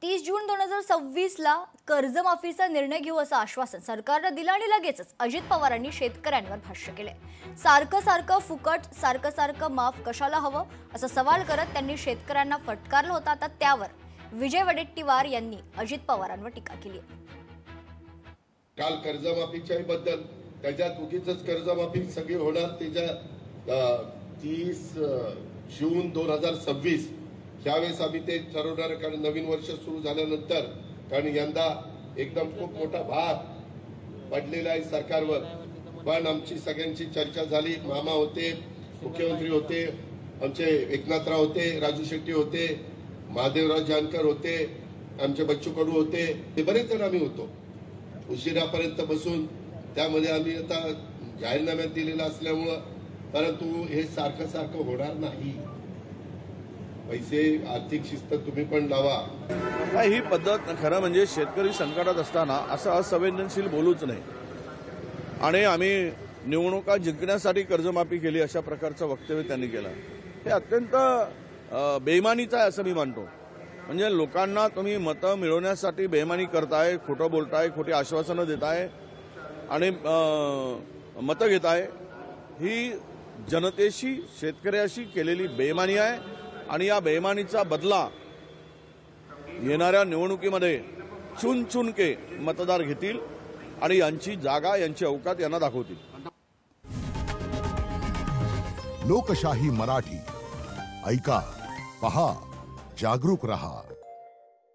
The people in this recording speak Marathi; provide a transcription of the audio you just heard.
30 जून 2026 ला कर्जमाफीचा निर्णय घेऊ असं आश्वासन सरकारने दिलं आणि लगेचच अजित पवारांनी शेतकऱ्यांवर भाष्य केले। सारखं फुकट सारखं माफ कशाला हवं असं सवाल करत त्यांनी शेतकऱ्यांना फटकारलं होतं। आता त्यावर विजय वडेट्टीवार यांनी अजित पवारांवर टीका केली। काल कर्जमाफीच्या बद्दल त्याच्यात उगीचच कर्जमाफी सगळी होणार त्याच्या 30 जून 2026 त्यावेळेस आम्ही ते ठरवणार, कारण नवीन वर्ष सुरू झाल्यानंतर, कारण यंदा एकदम खूप मोठा भार पडलेला आहे सरकारवर। पण आमची सगळ्यांची चर्चा झाली, मामा होते, मुख्यमंत्री होते, आमचे एकनाथराव होते, राजू शेट्टी होते, महादेवराव जानकर होते, आमचे बच्चू कडू होते, ते बरेच जण आम्ही होतो उशिरापर्यंत बसून। त्यामध्ये आम्ही आता जाहीरनाम्यात दिलेला असल्यामुळं, परंतु हे सारखं होणार नाही। पैसे आर्थिक शिस्त तुम्ही पण लावा। ही पद्धत खरं म्हणजे शेतकरी संकटात असताना असं असंवेदनशील बोलूच नाही। आणि आम्ही निवडणुका जिंकण्यासाठी कर्जमाफी केली अशा प्रकारचं वक्तव्य त्यांनी केलं, हे अत्यंत बेईमानीचं आहे असं मी मानतो। म्हणजे लोकांना तुम्ही मतं मिळवण्यासाठी बेईमानी करताय, खोटं बोलताय, खोटी आश्वासनं देताय आणि मतं घेताय, ही जनतेशी शेतकऱ्याशी केलेली बेईमानी आहे। आणि या बेईमानीचा बदला येणाऱ्या निवडणुकीमध्ये चुन के मतदार घेतील आणि यांची जागा, यांची अवकात यांना दाखवतील। लोकशाही मराठी ऐका, पहा, जागरूक रहा।